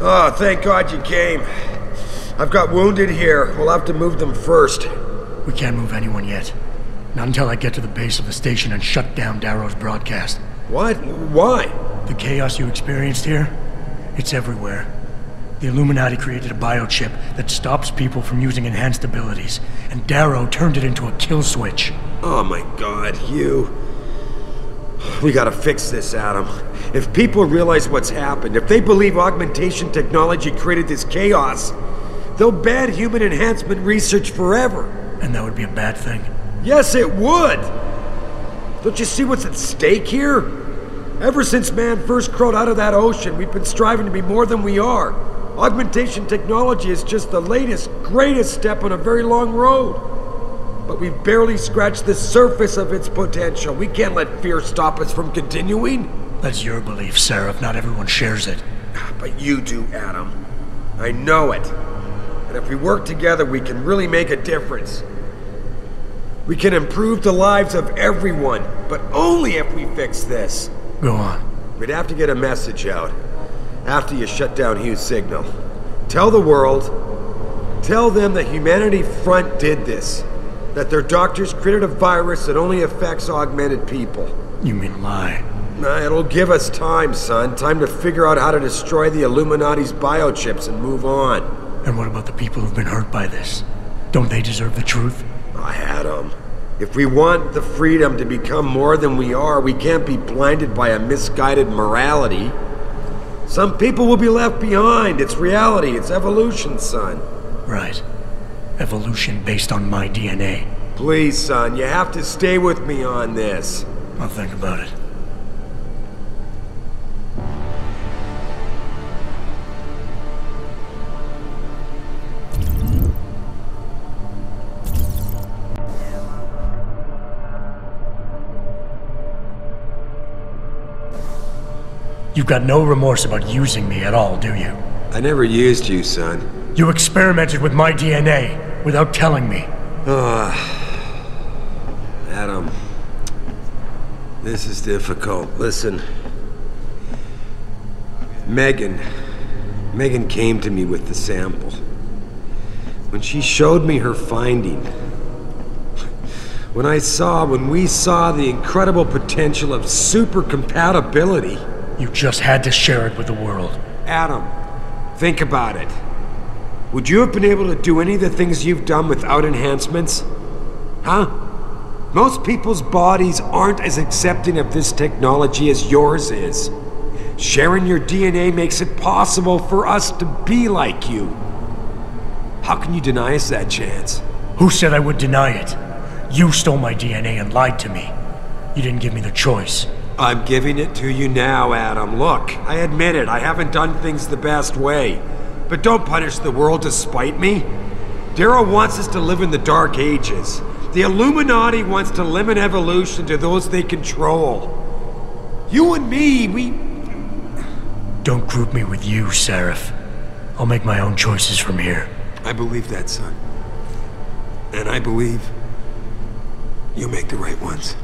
Oh, thank God you came. I've got wounded here. We'll have to move them first. We can't move anyone yet. Not until I get to the base of the station and shut down Darrow's broadcast. What? Why? The chaos you experienced here, it's everywhere. The Illuminati created a biochip that stops people from using enhanced abilities, and Darrow turned it into a kill switch. Oh my God, you... We gotta fix this, Adam. If people realize what's happened, if they believe augmentation technology created this chaos, they'll ban human enhancement research forever. And that would be a bad thing? Yes, it would! Don't you see what's at stake here? Ever since man first crawled out of that ocean, we've been striving to be more than we are. Augmentation technology is just the latest, greatest step on a very long road. But we've barely scratched the surface of its potential. We can't let fear stop us from continuing. That's your belief, Sarif. Not everyone shares it. But you do, Adam. I know it. And if we work together, we can really make a difference. We can improve the lives of everyone, but only if we fix this. Go on. We'd have to get a message out after you shut down Hugh's signal. Tell the world, tell them the Humanity Front did this. That their doctors created a virus that only affects augmented people. You mean lie? Nah, it'll give us time, son. Time to figure out how to destroy the Illuminati's biochips and move on. And what about the people who've been hurt by this? Don't they deserve the truth? I had them. If we want the freedom to become more than we are, we can't be blinded by a misguided morality. Some people will be left behind. It's reality. It's evolution, son. Right. Evolution based on my DNA. Please, son, you have to stay with me on this. I'll think about it. You've got no remorse about using me at all, do you? I never used you, son. You experimented with my DNA without telling me. Adam, this is difficult. Listen, Megan came to me with the sample. When she showed me her finding, when we saw the incredible potential of super compatibility. You just had to share it with the world. Adam, think about it. Would you have been able to do any of the things you've done without enhancements? Huh? Most people's bodies aren't as accepting of this technology as yours is. Sharing your DNA makes it possible for us to be like you. How can you deny us that chance? Who said I would deny it? You stole my DNA and lied to me. You didn't give me the choice. I'm giving it to you now, Adam. Look, I admit it, I haven't done things the best way. But don't punish the world to spite me. Darrow wants us to live in the Dark Ages. The Illuminati wants to limit evolution to those they control. You and me, we... Don't group me with you, Sarif. I'll make my own choices from here. I believe that, son. And I believe you make the right ones.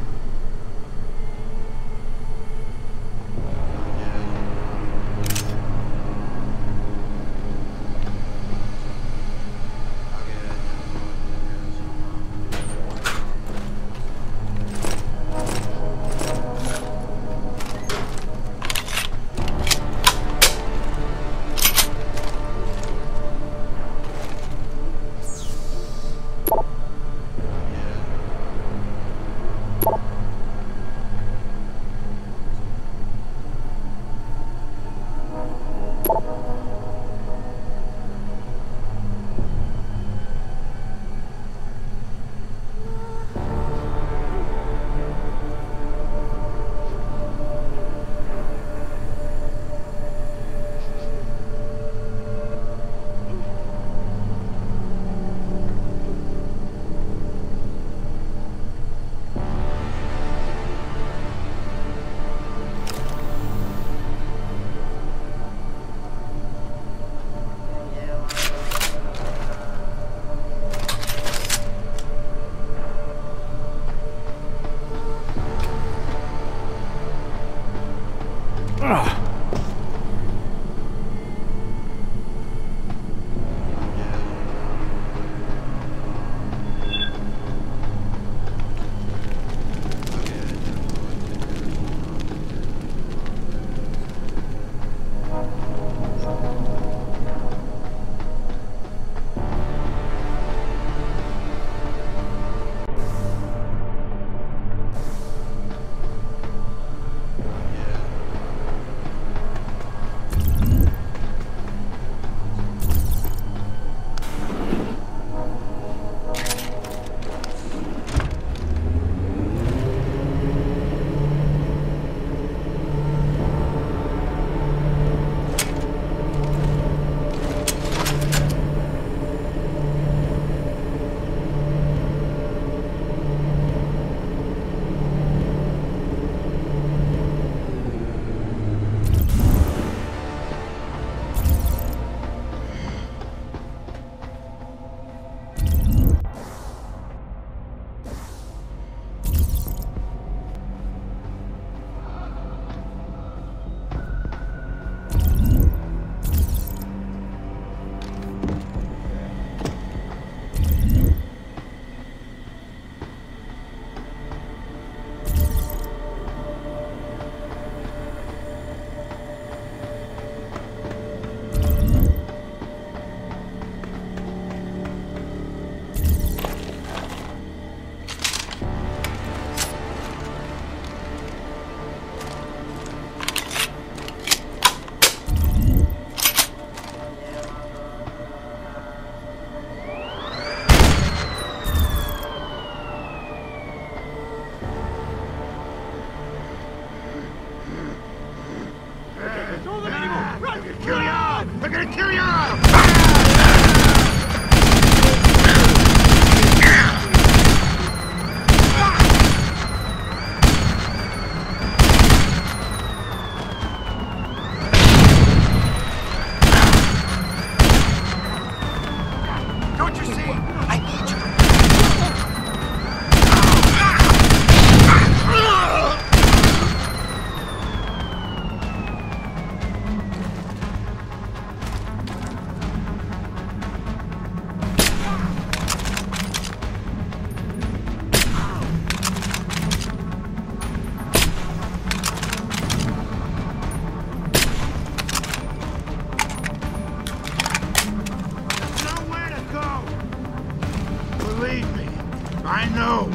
kill you all! They're gonna kill you all! Don't you see? I need you. Believe me, I know.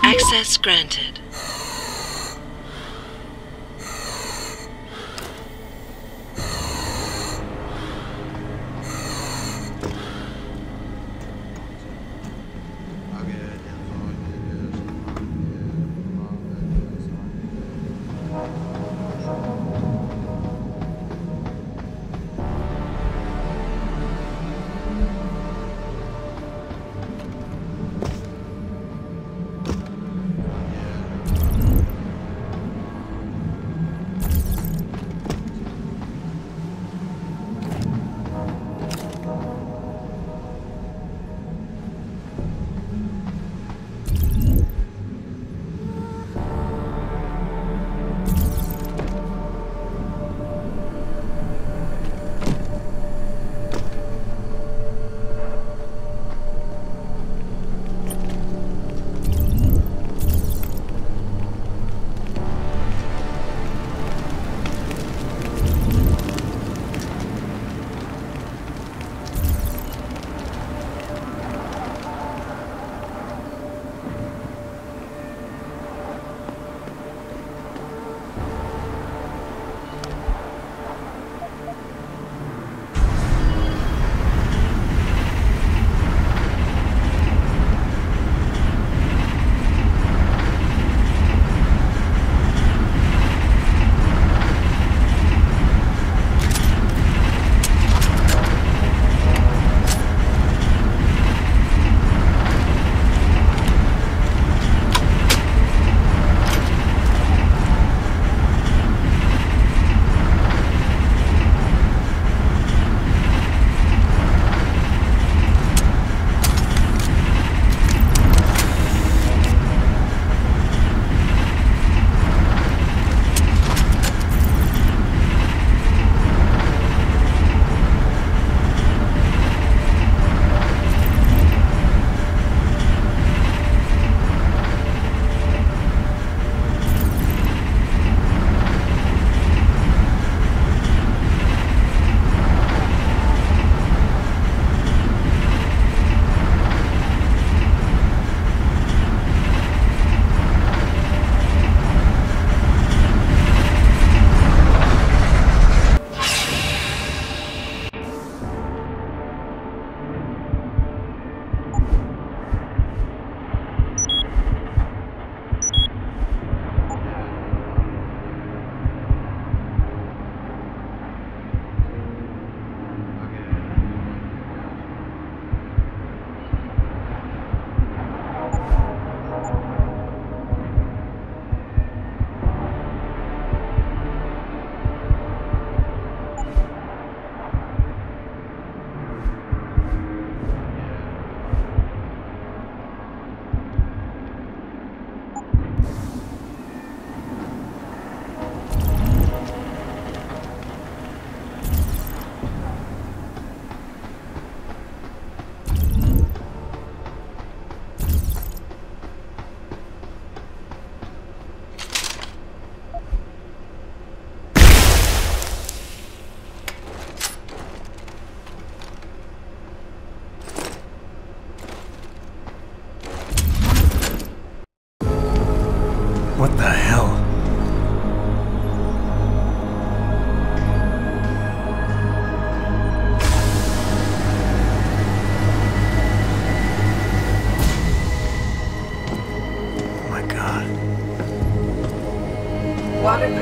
Access granted.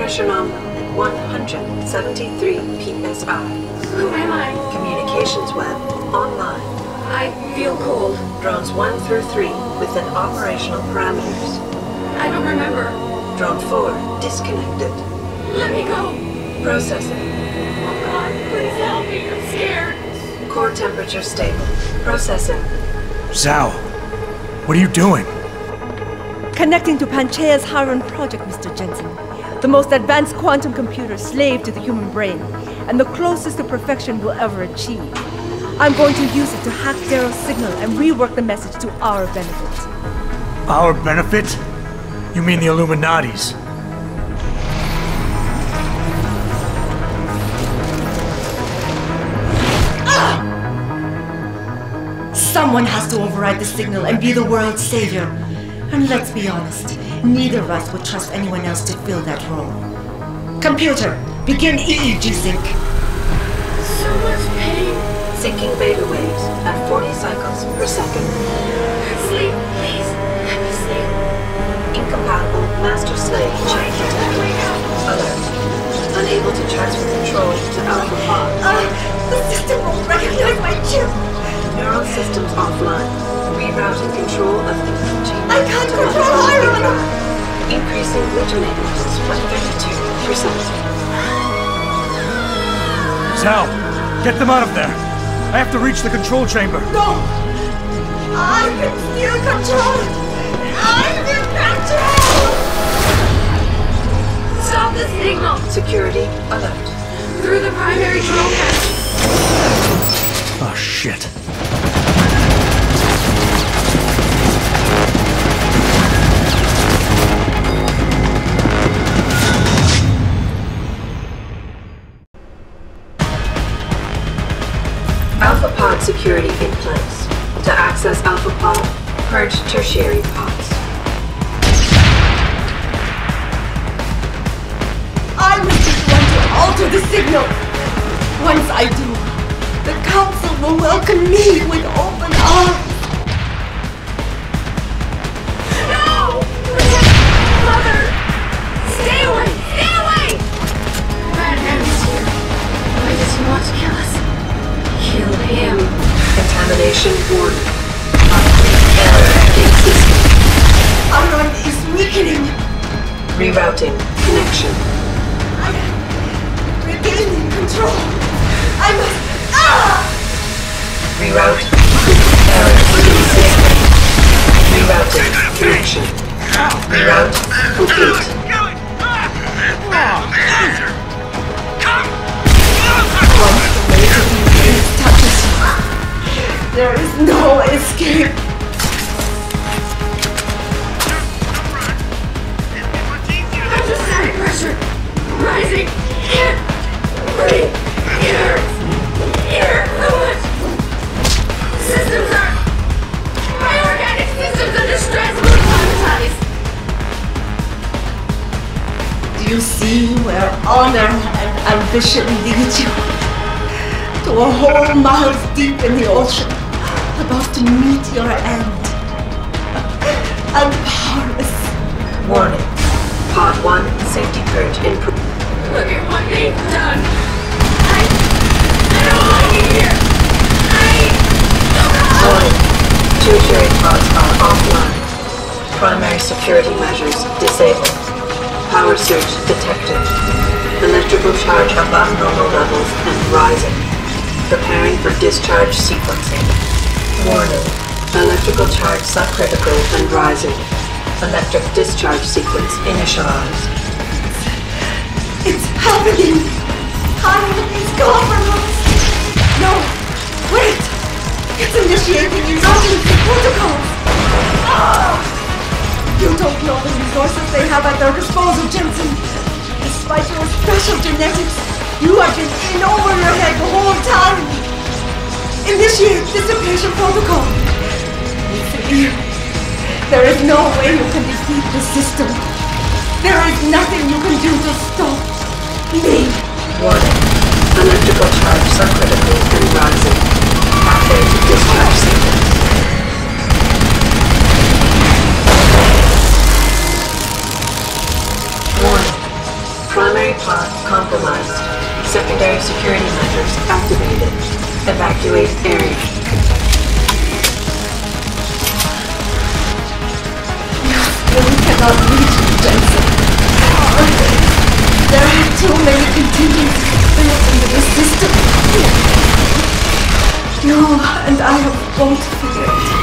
pressure nominal at 173 psi. Who am I? Communications web online. I feel cold. Drones 1 through 3 within operational parameters. I don't remember. Drone 4 disconnected. Let me go. Processing. Oh God, please help me. I'm scared. Core temperature stable. Processing. Zhao, what are you doing? Connecting to Panchea's Hiron project, Mr. Jensen. The most advanced quantum computer slave to the human brain, and the closest to perfection we'll ever achieve. I'm going to use it to hack Darrow's signal and rework the message to our benefit. Our benefit? You mean the Illuminati's? Someone has to override the signal and be the world's savior. And let's be honest, neither of us would trust anyone else to fill that role. Computer, begin EEG sync. So much pain. Syncing beta waves at 40 cycles per second. Sleep, please. Let me sleep. Incompatible master-slave chain detected. Alert. Unable to transfer control to Alpha Pod. The system won't recognize my chip. Neural systems offline. Rerouting control of the gene. I can't control Hiron! Increasing originations by 32%. Zhao, get them out of there. I have to reach the control chamber. No! I can still control it! I'm in control! Stop the signal. Security alert. Through the primary drone hatch. Oh, shit. Alpha Pod security in place. To access Alpha Pod, purge tertiary pods. I will be the one to alter the signal! Once I do, the Council will welcome me with open arms! No! Mother! Stay away! Stay away! Bad man is here. Why does he want to kill us? Kill him. Contamination warning. Error in system. Hiron is weakening! Rerouting connection. I am regaining control! I must... Reroute. Error in system. Rerouting connection. Reroute complete. Once the weight of these things touches you, there is no escape! Unnecessary pressure. Rising. Can't breathe. It hurts. It hurts so much. Systems are... My organic systems under stress. We're traumatized. Do you see where honor and ambition lead you? To a hole miles deep in the ocean, about to meet your end. I'm powerless. Warning. Pod 1 safety purge in Look at what they've done. I don't like it here. Warning. Tertiary pods are offline. Primary security measures disabled. Power surge detected. Electrical charge above normal levels and rising. Preparing for discharge sequencing. Warning. Electrical charge subcritical and rising. Electric discharge sequence initialized. It's happening! Hiron is gone from us! No! Wait! It's initiating emergency protocols! You don't know the resources they have at their disposal, Jensen! Despite your special genetics, you have been in over your head the whole time! Initiate dissipation protocol! Listen, there is no way you can defeat the system. There is nothing you can do to stop me. Warning. Electrical charge subcritical and rising. Halfway to discharge sequence. Warning. Secondary security measures activated. Evacuate area. We cannot reach you, Jensen. There are too many contingencies built into the system. You and I have both feared.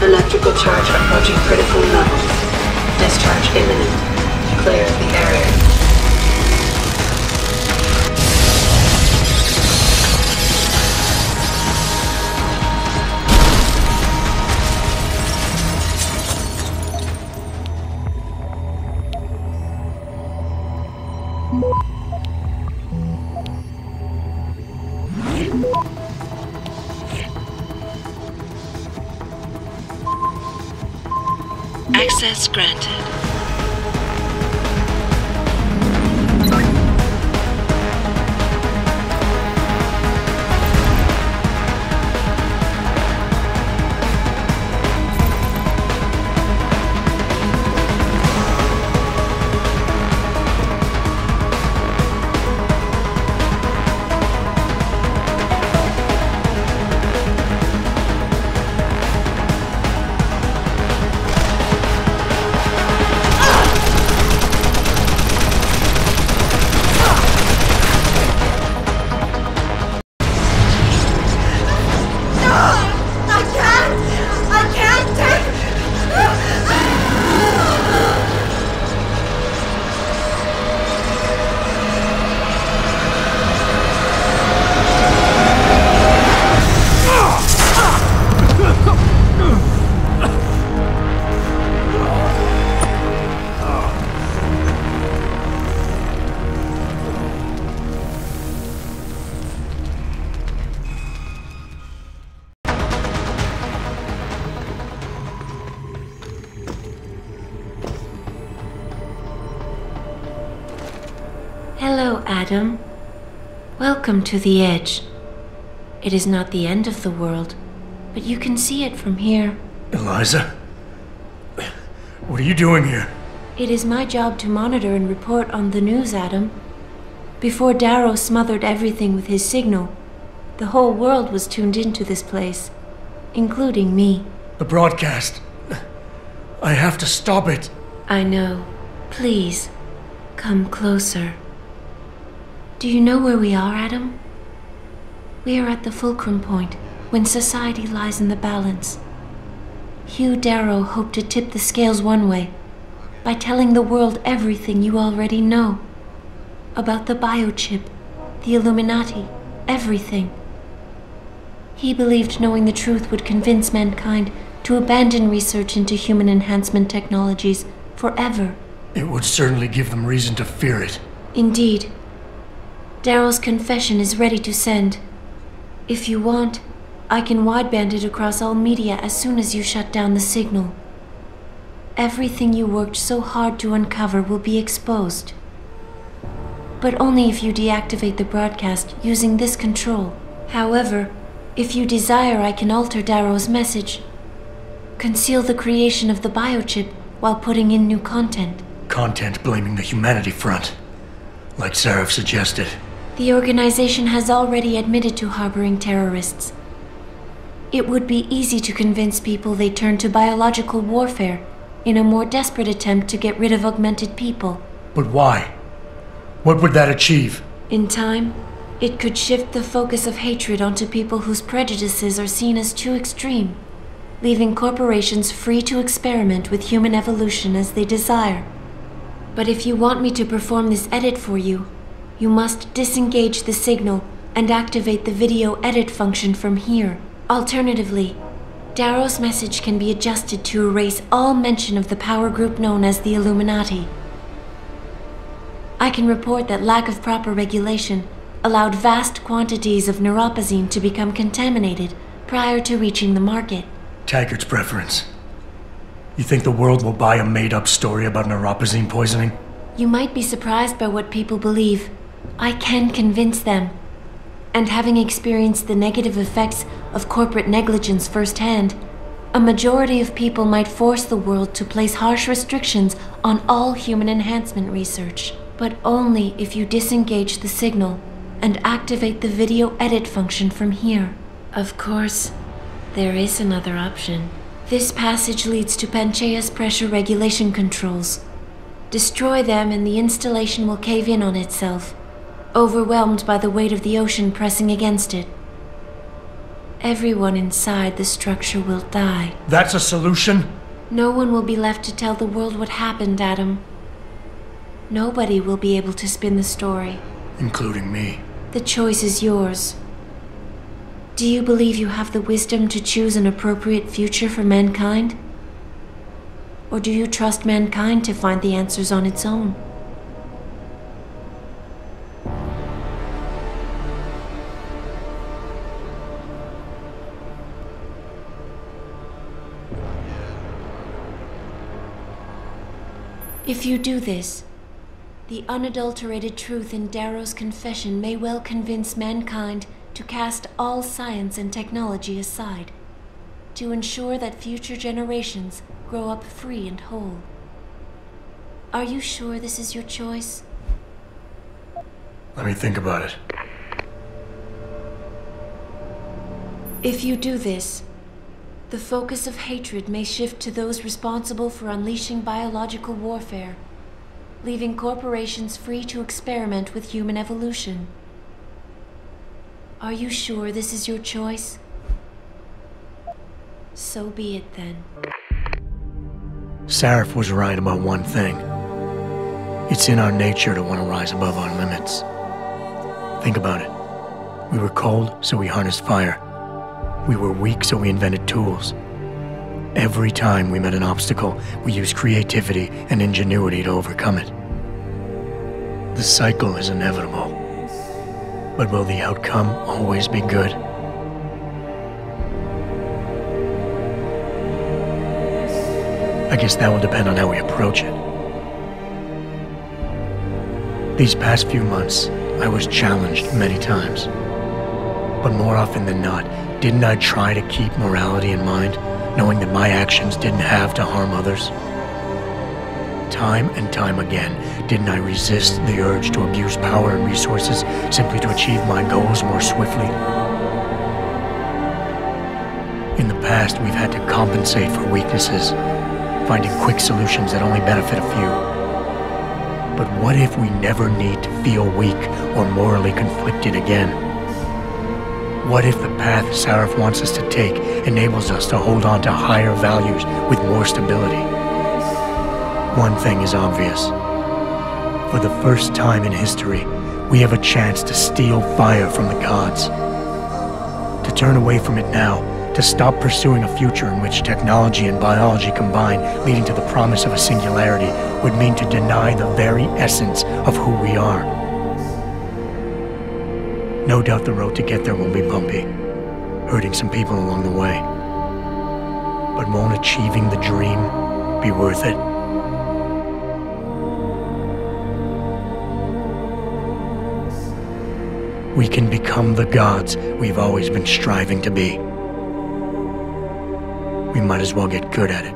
Electrical charge approaching critical levels. Discharge imminent. Clear the area. Access granted. Hello, Adam. Welcome to the Edge. It is not the end of the world, but you can see it from here. Eliza? What are you doing here? It is my job to monitor and report on the news, Adam. Before Darrow smothered everything with his signal, the whole world was tuned into this place, including me. The broadcast. I have to stop it. I know. Please, come closer. Do you know where we are, Adam? We are at the fulcrum point, when society lies in the balance. Hugh Darrow hoped to tip the scales one way, by telling the world everything you already know. About the biochip, the Illuminati, everything. He believed knowing the truth would convince mankind to abandon research into human enhancement technologies forever. It would certainly give them reason to fear it. Indeed. Darrow's confession is ready to send. If you want, I can wideband it across all media as soon as you shut down the signal. Everything you worked so hard to uncover will be exposed. But only if you deactivate the broadcast using this control. However, if you desire, I can alter Darrow's message. Conceal the creation of the biochip while putting in new content. Content blaming the Humanity Front, like Sarif suggested. The organization has already admitted to harboring terrorists. It would be easy to convince people they turn to biological warfare in a more desperate attempt to get rid of augmented people. But why? What would that achieve? In time, it could shift the focus of hatred onto people whose prejudices are seen as too extreme, leaving corporations free to experiment with human evolution as they desire. But if you want me to perform this edit for you, you must disengage the signal and activate the video edit function from here. Alternatively, Darrow's message can be adjusted to erase all mention of the power group known as the Illuminati. I can report that lack of proper regulation allowed vast quantities of neuropozyne to become contaminated prior to reaching the market. Taggart's preference. You think the world will buy a made-up story about neuropozyne poisoning? You might be surprised by what people believe. I can convince them. And having experienced the negative effects of corporate negligence firsthand, a majority of people might force the world to place harsh restrictions on all human enhancement research. But only if you disengage the signal and activate the video edit function from here. Of course, there is another option. This passage leads to Panchea's pressure regulation controls. Destroy them and the installation will cave in on itself, overwhelmed by the weight of the ocean pressing against it. Everyone inside the structure will die. That's a solution? No one will be left to tell the world what happened, Adam. Nobody will be able to spin the story. Including me. The choice is yours. Do you believe you have the wisdom to choose an appropriate future for mankind? Or do you trust mankind to find the answers on its own? If you do this, the unadulterated truth in Darrow's confession may well convince mankind to cast all science and technology aside, to ensure that future generations grow up free and whole. Are you sure this is your choice? Let me think about it. If you do this, the focus of hatred may shift to those responsible for unleashing biological warfare, leaving corporations free to experiment with human evolution. Are you sure this is your choice? So be it then. Sarif was right about one thing. It's in our nature to want to rise above our limits. Think about it. We were cold, so we harnessed fire. We were weak, so we invented tools. Every time we met an obstacle, we used creativity and ingenuity to overcome it. The cycle is inevitable. But will the outcome always be good? I guess that will depend on how we approach it. These past few months, I was challenged many times. But more often than not, didn't I try to keep morality in mind, knowing that my actions didn't have to harm others? Time and time again, didn't I resist the urge to abuse power and resources simply to achieve my goals more swiftly? In the past, we've had to compensate for weaknesses, finding quick solutions that only benefit a few. But what if we never need to feel weak or morally conflicted again? What if the path Sarif wants us to take enables us to hold on to higher values with more stability? One thing is obvious. For the first time in history, we have a chance to steal fire from the gods. To turn away from it now, to stop pursuing a future in which technology and biology combine, leading to the promise of a singularity, would mean to deny the very essence of who we are. No doubt the road to get there will be bumpy, hurting some people along the way. But won't achieving the dream be worth it? We can become the gods we've always been striving to be. We might as well get good at it.